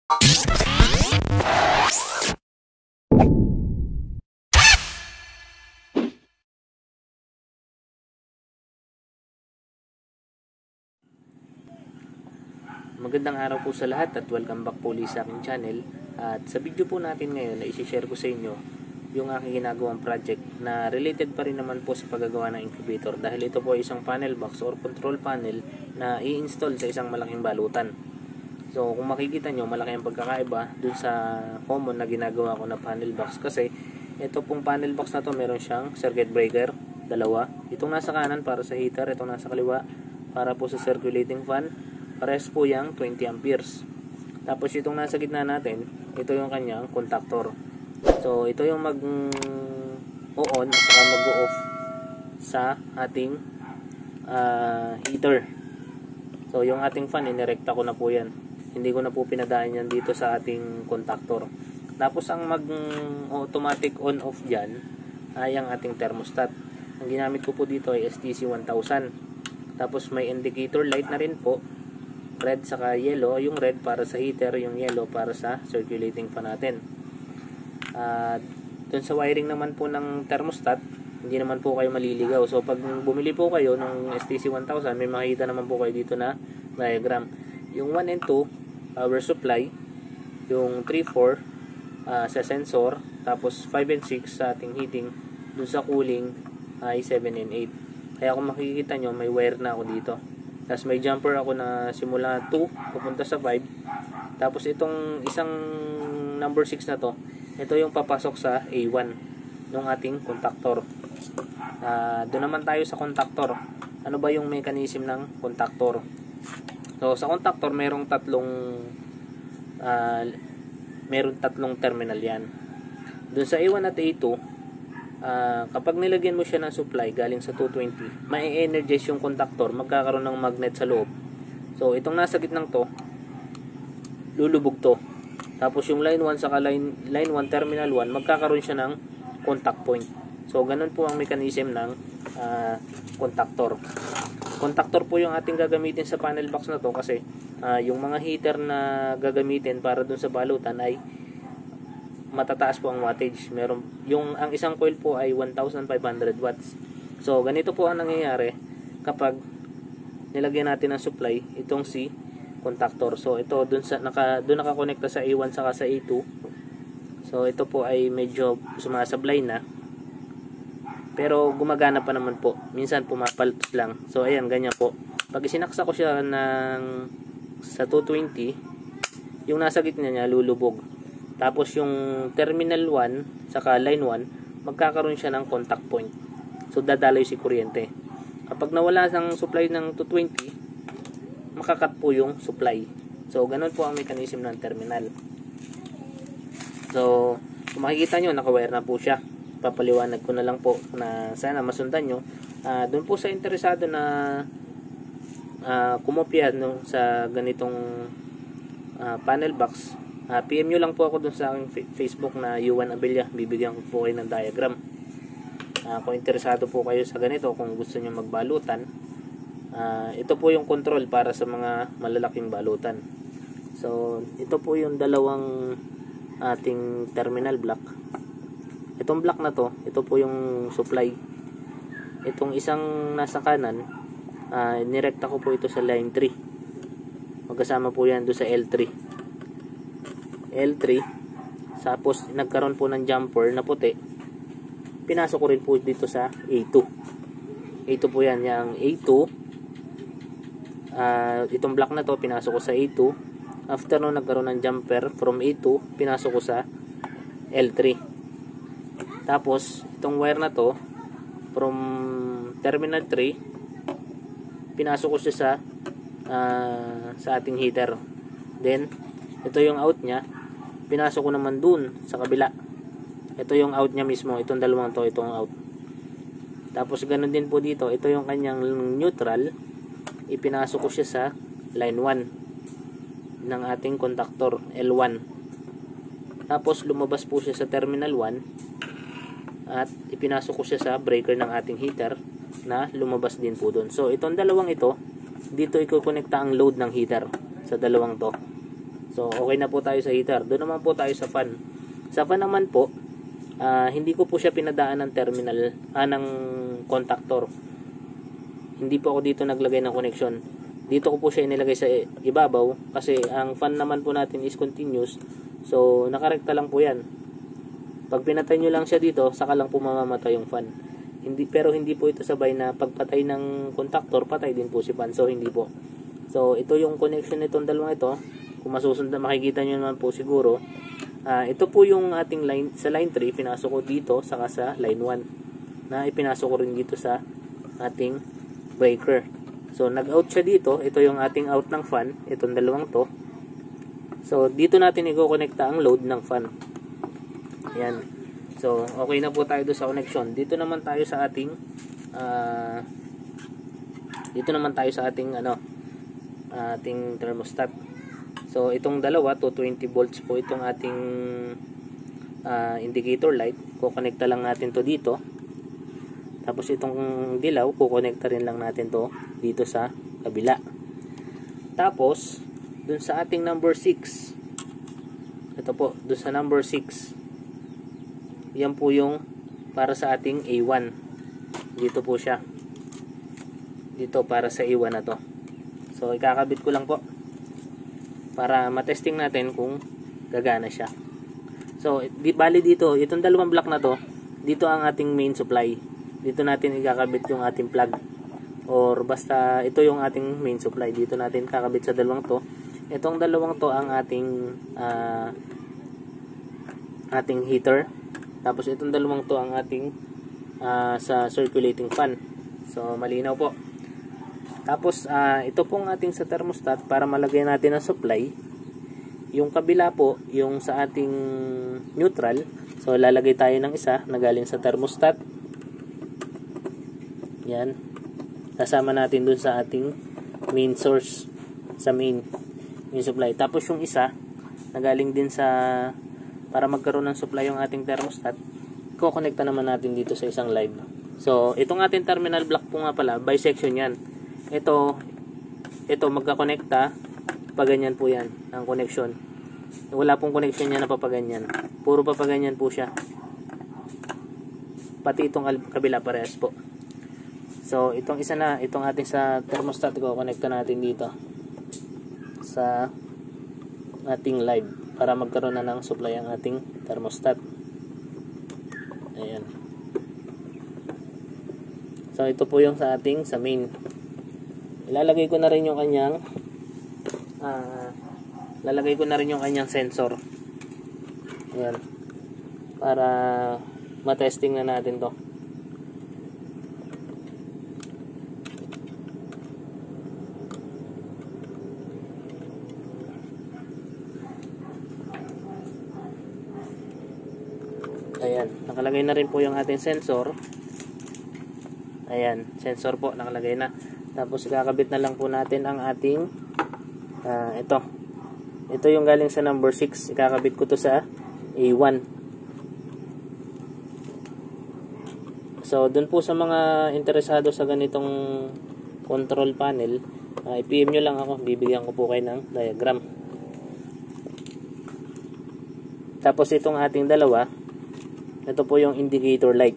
Magandang araw po sa lahat at welcome back po ulit sa aking channel. At sa video po natin ngayon na isi-share ko sa inyo yung aking ginagawang project na related pa rin naman po sa paggagawa ng incubator, dahil ito po ay isang panel box or control panel na i-install sa isang malaking balutan. So kung makikita nyo, malaki ang pagkakaiba dun sa common na ginagawa ko na panel box, kasi ito pong panel box na to meron siyang circuit breaker, dalawa. Itong nasa kanan para sa heater, itong nasa kaliwa para po sa circulating fan. Pares po yung 20 amperes. Tapos itong nasa gitna natin, ito yung kanyang contactor. So ito yung mag-on at saka mag-off sa ating heater. So yung ating fan, inirekta ko na po yan. Hindi ko na po pinadaan yan dito sa ating contactor. Tapos ang mag-automatic on-off dyan ay ang ating thermostat. Ang ginamit ko po dito ay STC 1000. Tapos may indicator light na rin po, red saka yellow. Yung red para sa heater, yung yellow para sa circulating fan natin. Dun sa wiring naman po ng thermostat, hindi naman po kayo maliligaw. So pag bumili po kayo ng STC 1000, may makikita naman po kayo dito na diagram. Yung 1 and 2 power supply, yung 3, 4 sa sensor, tapos 5 and 6 sa ating heating. Dun sa cooling ay 7 and 8. Kaya kung makikita nyo, may wire na ako dito. Tapos may jumper ako na simula 2 pupunta sa 5. Tapos itong isang number 6 na to, ito yung papasok sa A1 ng ating contactor. Doon naman tayo sa contactor. Ano ba yung mechanism ng contactor? So sa contactor merong tatlong terminal yan. Doon sa A1 at A2, kapag nilagyan mo siya ng supply galing sa 220, mai-energize yung contactor, magkakaroon ng magnet sa loob. So itong nasa gitnang to, lulubog to. Tapos yung line 1 saka line 1 terminal 1, magkakaroon siya ng contact point. So ganun po ang mechanism ng contactor. Contactor po yung ating gagamitin sa panel box na to, kasi yung mga heater na gagamitin para dun sa balutan ay matataas po ang wattage. Ang isang coil po ay 1,500 watts. So ganito po ang nangyayari kapag nilagyan natin ng supply itong si contactor. So ito doon nakakonekta sa A1 saka sa A2. So ito po ay medyo sumasablay na, pero gumagana pa naman po. Minsan pumapaltos lang. So ayan, ganyan po. Pag isinaksa ko siya sa 220, yung nasa gitna niya lulubog. Tapos yung terminal 1 saka line 1, magkakaroon siya ng contact point. So dadaloy si kuryente. Kapag nawala ng supply ng 220, makakat po yung supply. So ganun po ang mechanism ng terminal. So kung makikita nyo, nakawire na po siya. Papaliwanag ko na lang po na sana masundan nyo. Doon po sa interesado na kumopya sa ganitong panel box, PM nyo lang po ako dun sa aking Facebook na Yuan Abella. Bibigyan ko po kayo ng diagram. Kung interesado po kayo sa ganito, kung gusto nyo magbalutan, ito po yung control para sa mga malalaking balutan. So ito po yung dalawang ating terminal block. Itong block na to, ito po yung supply. Itong isang nasa kanan, nirekta ko po ito sa line 3. Magkasama po yan doon sa L3. Tapos nagkaroon po ng jumper na puti, pinasok ko rin po dito sa A2. A2 po yan, yung A2. Itong block na to pinasok ko sa A2. After no, nagkaroon ng jumper from A2, pinasok ko sa L3. Tapos itong wire na to from terminal 3, pinasok ko siya sa ating heater. Then ito yung out nya, pinasok ko naman dun sa kabila. Ito yung out nya mismo, itong dalawang to, itong out. Tapos ganun din po dito, ito yung kanyang neutral, ipinasok ko siya sa line 1 ng ating contactor, L1. Tapos lumabas po siya sa terminal 1 at ipinasok ko siya sa breaker ng ating heater na lumabas din po doon. So itong dalawang ito, dito i-connecta ang load ng heater sa dalawang to. So, okay na po tayo sa heater. Doon naman po tayo sa fan. Sa fan naman po, hindi ko po siya pinadaan ng terminal, ng contactor. Hindi po ako dito naglagay ng connection. Dito ko po siya inilagay sa ibabaw kasi ang fan naman po natin is continuous. So, nakarekta lang po yan. Pag pinatay nyo lang siya dito, saka lang po mamamatay yung fan. Pero hindi po ito sabay na pagpatay ng contactor, patay din po si fan. So, hindi po. So, ito yung connection nitong dalawang ito. Kung masusundan, makikita nyo naman po siguro. Ito po yung ating line, sa line 3, pinasok ko dito, saka sa line 1. Na ipinasok ko rin dito sa ating breaker. So, nag-out siya dito. Ito yung ating out ng fan. Itong dalawang to. So, dito natin i-connecta ang load ng fan. Ayan. So, okay na po tayo doon sa connection. Dito naman tayo sa ating ating thermostat. So, itong dalawa, 220 volts po itong ating indicator light. Kukonekta lang natin to dito. Tapos itong dilaw, kukonekta rin lang natin to dito sa kabila. Tapos, dun sa ating number 6. Ito po, dun sa number 6. Yan po yung para sa ating A1. Dito po siya. Dito para sa A1 na to. So, ikakabit ko lang po. Para matesting natin kung gagana siya. So, bali dito, itong dalawang block na to, dito ang ating main supply. Dito natin ikakabit yung ating plug. Or basta ito yung ating main supply. Dito natin kakabit sa dalawang to. Itong dalawang to ang ating heater. Tapos itong dalawang to ang ating sa circulating fan. So malinaw po. Tapos ito pong ating sa thermostat para malagay natin ang supply. Yung kabila po, yung sa ating neutral. So lalagay tayo ng isa na galing sa thermostat. Yan. Kasama natin dun sa ating main source. Sa main supply. Tapos yung isa, nagaling din sa, para magkaroon ng supply yung ating thermostat, kukonekta naman natin dito sa isang live. So, itong ating terminal block po nga pala, bisection yan. Ito magkakonekta, paganyan po yan, ang connection. Wala pong connection yan na papaganyan. Puro papaganyan po siya. Pati itong kabila parehas po. So, itong isa na, itong ating sa thermostat, kukonekta natin dito sa ating live para magkaroon na ng supply ang ating thermostat. Ayan. So, ito po yung sa ating sa main. Ilalagay ko na rin yung kanyang sensor. Ayan. Para matesting na natin to. Ayan, nakalagay na rin po yung ating sensor. Ayan, sensor po nakalagay na. Tapos kakabit na lang po natin ang ating ito yung galing sa number 6. Ikakabit ko to sa A1. So dun po sa mga interesado sa ganitong control panel, i-PM nyo lang ako, bibigyan ko po kayo ng diagram. Tapos itong ating dalawa, ito po yung indicator light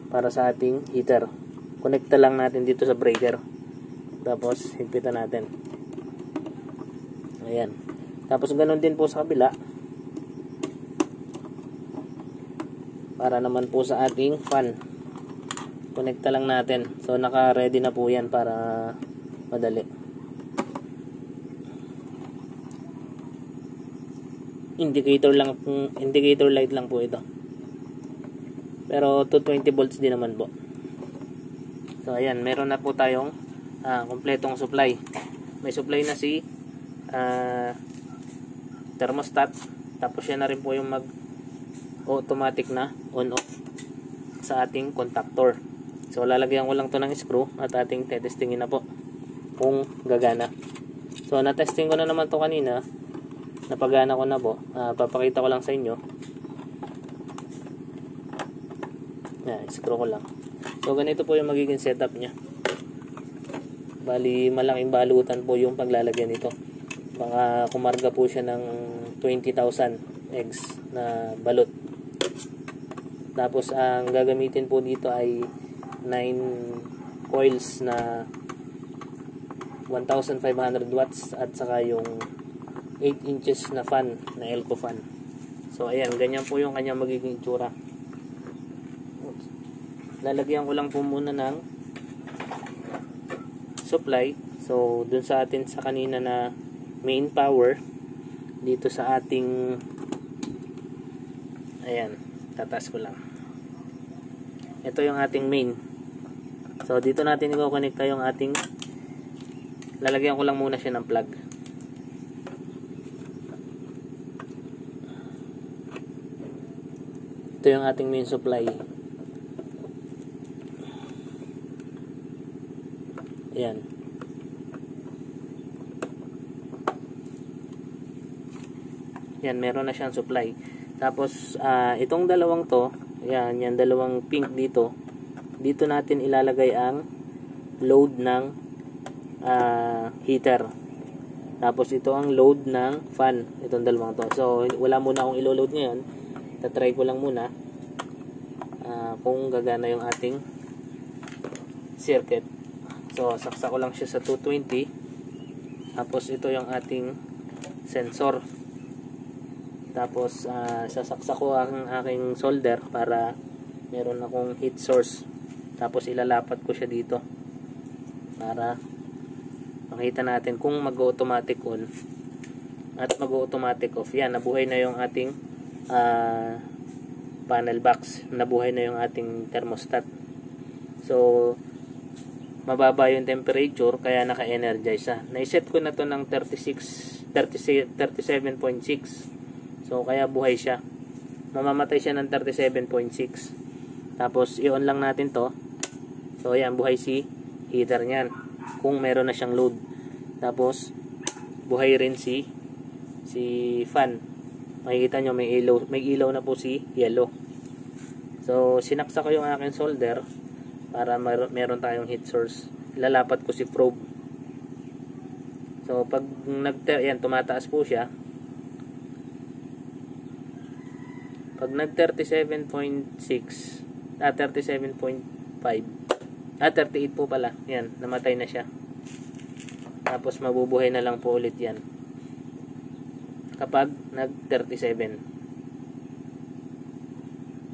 para sa ating heater. Connecta lang natin dito sa breaker. Tapos higpitan natin. Ayan. Tapos ganoon din po sa kabila. Para naman po sa ating fan. Connecta lang natin. So naka-ready na po yan para madali. Indicator light lang po ito. Pero 220 volts din naman po. So ayan, meron na po tayong kompletong supply. May supply na si thermostat. Tapos yan na rin po yung automatic na on-off sa ating contactor. So lalagyan ko lang to ng screw at ating testingin na po kung gagana. So na-testing ko na naman to kanina. Napagana ko na po. Papakita ko lang sa inyo. Yan, screw ko lang. So ganito po yung magiging setup niya. Bali malaking balutan po yung paglalagyan nito. Baka kumarga po siya ng 20,000 eggs na balot. Tapos ang gagamitin po dito ay 9 coils na 1,500 watts at saka yung 8 inches na fan na Elco fan. So ayan, ganyan po yung kanyang magiging itsura. Lalagyan ko lang po muna ng supply. So dun sa atin sa kanina na main power, dito sa ating, ayan, tataas ko lang. Ito yung ating main. So dito natin i-connecta yung ating, lalagyan ko lang muna siya ng plug. Ito yung ating main supply. Ayan. Yan, meron na siyang supply. Tapos itong dalawang to, yan, yan dalawang pink dito. Dito natin ilalagay ang load ng heater. Tapos ito ang load ng fan, itong dalawang to. So wala muna akong ilo-load ngayon. Tatry ko lang muna kung gagana yung ating circuit. So saksa ko lang siya sa 220. Tapos ito yung ating sensor. Tapos sasaksa ko ang aking solder para meron akong heat source. Tapos ilalapat ko siya dito para makita natin kung mag-automatic on at mag-automatic off. Yan, nabuhay na yung ating panel box, nabuhay na yung ating thermostat. So mababa yung temperature kaya naka-energize siya. Naiset ko na to ng 37.6. So kaya buhay siya. Mamamatay siya ng 37.6. Tapos i-on lang natin to. So ayan, buhay si heater niyan kung meron na siyang load. Tapos buhay rin si fan. Makikita nyo may ilaw na po si yellow. So sinaksa ko yung aking solder para meron tayong heat source. Lalapat ko si probe. So pag yan, tumataas po siya. Pag nag 37.6 37.5 38 po pala, yan, namatay na siya. Tapos mabubuhay na lang po ulit yan kapag nag 37.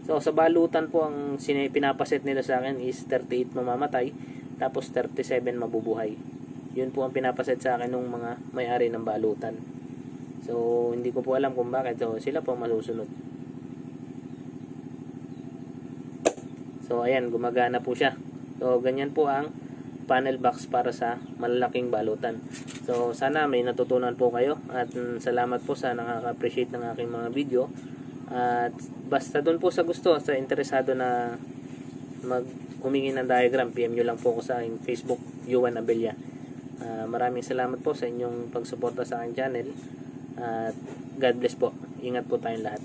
So sa balutan po ang pinapaset nila sa akin is 38 mamamatay, tapos 37 mabubuhay. Yun po ang pinapaset sa akin ng mga may-ari ng balutan. So hindi ko po alam kung bakit. So sila po masusunod. So ayan, gumagana po siya. So ganyan po ang panel box para sa malalaking balutan. So sana may natutunan po kayo at salamat po sa nakaka-appreciate ng aking mga video. At basta doon po sa gusto, sa interesado na humingi ng diagram, PM nyo lang po ko sa aking Facebook, Yuan Abella. Maraming salamat po sa inyong pagsuporta sa aking channel. At God bless po. Ingat po tayong lahat.